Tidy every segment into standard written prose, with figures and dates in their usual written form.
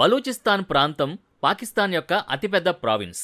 బలూచిస్తాన్ ప్రాంతం పాకిస్తాన్ యొక్క అతిపెద్ద ప్రావిన్స్.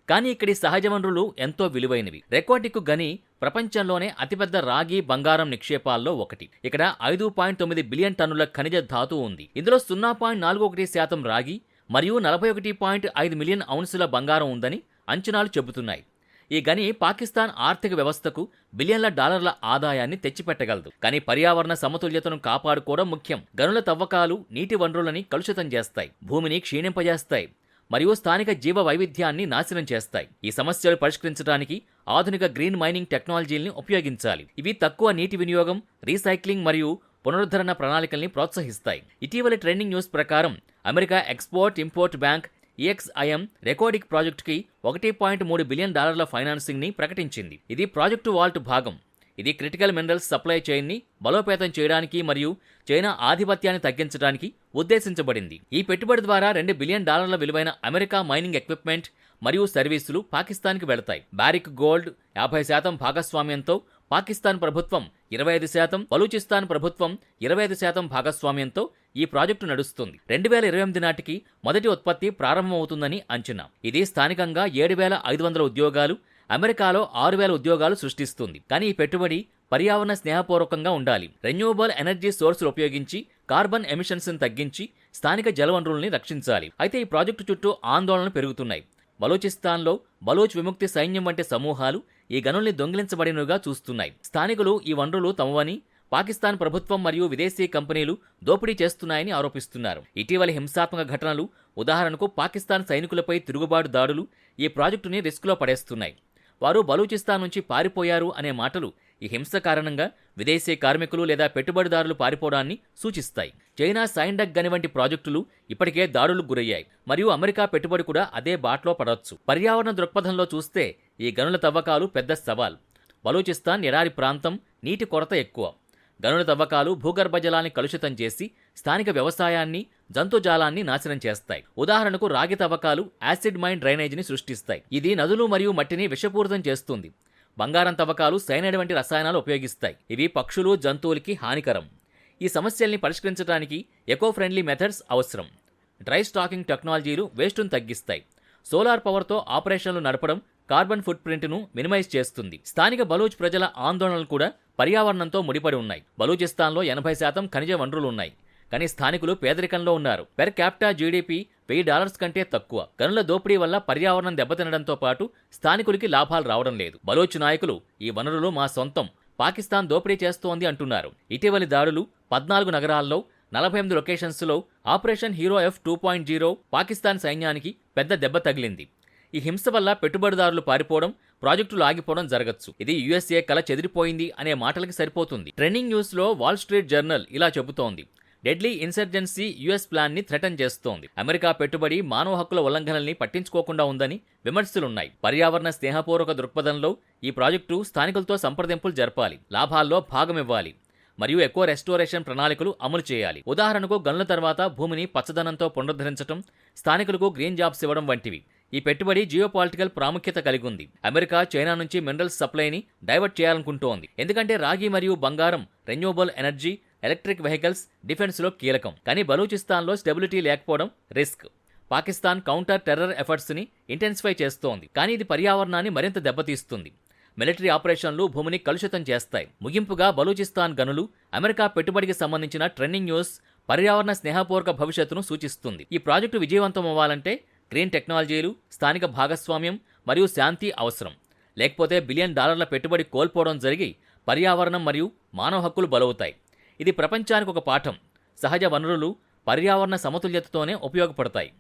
కానీ ఇక్కడి సహజ వనరులు ఎంతో విలువైనవి. రెకోటిక్ గని ప్రపంచంలోనే అతిపెద్ద రాగి బంగారం నిక్షేపాల్లో ఒకటి. ఇక్కడ 5.9 బిలియన్ టన్నుల ఖనిజ ధాతువు ఉంది. ఇందులో 0.41% రాగి మరియు 41.5 మిలియన్ ఔన్సుల బంగారం ఉందని అంచనాలు చెబుతున్నాయి. ఈ గని పాకిస్తాన్ ఆర్థిక వ్యవస్థకు బిలియన్ల డాలర్ల ఆదాయాన్ని తెచ్చిపెట్టగలదు. కానీ పర్యావరణ సమతుల్యతను కాపాడుకోవడం ముఖ్యం. గనుల తవ్వకాలు నీటి వనరులని కలుషితం చేస్తాయి, భూమిని క్షీణింపజేస్తాయి మరియు స్థానిక జీవ వైవిధ్యాన్ని నాశనం చేస్తాయి. ఈ సమస్యలు పరిష్కరించడానికి ఆధునిక గ్రీన్ మైనింగ్ టెక్నాలజీల్ని ఉపయోగించాలి. ఇవి తక్కువ నీటి వినియోగం, రీసైక్లింగ్ మరియు పునరుద్ధరణ ప్రణాళికల్ని ప్రోత్సహిస్తాయి. ఇటీవలి ట్రెండింగ్ న్యూస్ ప్రకారం America export import bank EXIM రెకోడిక్ ప్రాజెక్టుకి $1.3 బిలియన్ ఫైనాన్సింగ్ ని ప్రకటించింది. ఇది ప్రాజెక్టు వాల్ట్ భాగం. ఇది క్రిటికల్ మినరల్స్ సప్లై చైన్ని బలోపేతం చేయడానికి మరియు చైనా ఆధిపత్యాన్ని తగ్గించడానికి ఉద్దేశించబడింది. ఈ పెట్టుబడి ద్వారా $2 బిలియన్ విలువైన అమెరికా మైనింగ్ ఎక్విప్మెంట్ మరియు సర్వీసులు పాకిస్తాన్కి వెళతాయి. బారిక్ గోల్డ్ 50% భాగస్వామ్యంతో పాకిస్తాన్ ప్రభుత్వం 25%, బలూచిస్తాన్ ప్రభుత్వం 25% భాగస్వామ్యంతో ఈ ప్రాజెక్టు నడుస్తుంది. 2028 నాటికి మొదటి ఉత్పత్తి ప్రారంభమవుతుందని అంచనా. ఇది స్థానికంగా 7,500 ఉద్యోగాలు, అమెరికాలో 6,000 ఉద్యోగాలు సృష్టిస్తుంది. కానీ ఈ పెట్టుబడి పర్యావరణ స్నేహపూర్వకంగా ఉండాలి. రెన్యూవబుల్ ఎనర్జీ సోర్సులు ఉపయోగించి కార్బన్ ఎమిషన్స్ తగ్గించి స్థానిక జలవనరుల్ని రక్షించాలి. అయితే ఈ ప్రాజెక్టు చుట్టూ ఆందోళనలు పెరుగుతున్నాయి. బలూచిస్తాన్లో బలూచ్ విముక్తి సైన్యం వంటి సమూహాలు ఈ గనుల్ని దొంగిలించబడినవిగా చూస్తున్నాయి. స్థానికులు ఈ వనరులు తమవని పాకిస్తాన్ ప్రభుత్వం మరియు విదేశీ కంపెనీలు దోపిడీ చేస్తున్నాయని ఆరోపిస్తున్నారు. ఇటీవలి హింసాత్మక ఘటనలు, ఉదాహరణకు పాకిస్తాన్ సైనికులపై తిరుగుబాటు దాడులు ఈ ప్రాజెక్టుని రిస్కులో పడేస్తున్నాయి. వారు బలూచిస్తాన్ నుంచి పారిపోయారు అనే మాటలు ఈ హింస కారణంగా విదేశీ కార్మికులు లేదా పెట్టుబడిదారులు పారిపోవడాన్ని సూచిస్తాయి. చైనా సైండక్ గని వంటి ప్రాజెక్టులు ఇప్పటికే దాడులకు గురయ్యాయి మరియు అమెరికా పెట్టుబడి కూడా అదే బాటలో పడవచ్చు. పర్యావరణ దృక్పథంలో చూస్తే ఈ గనుల తవ్వకాలు పెద్ద సవాల్. బలూచిస్తాన్ ఎడారి ప్రాంతం, నీటి కొరత ఎక్కువ. గనుల తవ్వకాలు భూగర్భ జలాన్ని కలుషితం చేసి స్థానిక వ్యవసాయాన్ని, జంతుజాలాన్ని నాశనం చేస్తాయి. ఉదాహరణకు రాగి తవ్వకాలు యాసిడ్ మైన్ డ్రైనేజీని సృష్టిస్తాయి. ఇది నదులు మరియు మట్టిని విషపూరితం చేస్తుంది. బంగారం తవ్వకాలు సైనైడ్ వంటి రసాయనాలు ఉపయోగిస్తాయి. ఇవి పక్షులు, జంతువులకి హానికరం. ఈ సమస్యల్ని పరిష్కరించడానికి ఎకో ఫ్రెండ్లీ మెథడ్స్ అవసరం. డ్రై స్టాకింగ్ టెక్నాలజీలు వేస్టును తగ్గిస్తాయి. సోలార్ పవర్తో ఆపరేషన్లు నడపడం కార్బన్ ఫుట్ ప్రింట్ను మినిమైజ్ చేస్తుంది. స్థానిక బలూచ్ ప్రజల ఆందోళనలు కూడా పర్యావరణంతో ముడిపడి ఉన్నాయి. బలూచిస్తాన్లో 80% ఖనిజ వనరులు ఉన్నాయి, కానీ స్థానికులు పేదరికంలో ఉన్నారు. పెర్ క్యాపిటా జీడీపీ $1000 కంటే తక్కువ. గనుల దోపిడీ వల్ల పర్యావరణం దెబ్బతినడంతో పాటు స్థానికులకి లాభాలు రావడం లేదు. బలూచ్ నాయకులు ఈ వనరులు మా సొంతం, పాకిస్తాన్ దోపిడీ చేస్తోంది అంటున్నారు. ఇటీవలి దాడులు 14 నగరాల్లో 48 లొకేషన్స్లో ఆపరేషన్ హీరో F2.0 పాకిస్తాన్ సైన్యానికి పెద్ద దెబ్బ తగిలింది. ఈ హింస వల్ల పెట్టుబడిదారులు పారిపోవడం, ప్రాజెక్టులు ఆగిపోవడం జరగచ్చు. ఇది USA కల చెదిరిపోయింది అనే మాటలకి సరిపోతుంది. ట్రెండింగ్ న్యూస్లో వాల్ స్ట్రీట్ జర్నల్ ఇలా చెబుతోంది. డెడ్లీ ఇన్సర్జెన్సీ US ప్లాన్ని థ్రెటన్ చేస్తోంది. అమెరికా పెట్టుబడి మానవ హక్కుల ఉల్లంఘనల్ని పట్టించుకోకుండా ఉందని విమర్శలున్నాయి. పర్యావరణ స్నేహపూర్వక దృక్పథంలో ఈ ప్రాజెక్టు స్థానికులతో సంప్రదింపులు జరపాలి, లాభాల్లో భాగమివ్వాలి మరియు ఎక్కువ రెస్టోరేషన్ ప్రణాళికలు అమలు చేయాలి. ఉదాహరణకు గనుల తర్వాత భూమిని పచ్చదనంతో పునరుద్ధరించడం, స్థానికులకు గ్రీన్ జాబ్స్ ఇవ్వడం వంటివి. ఈ పెట్టుబడి జియోపాలిటికల్ ప్రాముఖ్యత కలిగి ఉంది. అమెరికా చైనా నుంచి మినరల్స్ సప్లైని డైవర్ట్ చేయాలనుకుంటోంది, ఎందుకంటే రాగి మరియు బంగారం రెన్యూవబుల్ ఎనర్జీ, ఎలక్ట్రిక్ వెహికల్స్, డిఫెన్స్లో కీలకం. కానీ బలూచిస్తాన్లో స్టెబిలిటీ లేకపోవడం రిస్క్. పాకిస్తాన్ కౌంటర్ టెర్రర్ ఎఫర్ట్స్ని ఇంటెన్సిఫై చేస్తోంది, కానీ ఇది పర్యావరణాన్ని మరింత దెబ్బతీస్తుంది. మిలిటరీ ఆపరేషన్లు భూమిని కలుషితం చేస్తాయి. ముగింపుగా బలూచిస్తాన్ గనులు, అమెరికా పెట్టుబడికి సంబంధించిన ట్రెండింగ్ న్యూస్ పర్యావరణ స్నేహపూర్వక భవిష్యత్తును సూచిస్తుంది. ఈ ప్రాజెక్టు విజయవంతం అవ్వాలంటే గ్రీన్ టెక్నాలజీలు, స్థానిక భాగస్వామ్యం మరియు శాంతి అవసరం. లేకపోతే $1 బిలియన్ పెట్టుబడి కోల్పోవడం జరిగి పర్యావరణం మరియు మానవ హక్కులు బలవుతాయి. ఇది ప్రపంచానికి ఒక పాఠం. సహజ వనరులు పర్యావరణ సమతుల్యతతోనే ఉపయోగపడతాయి.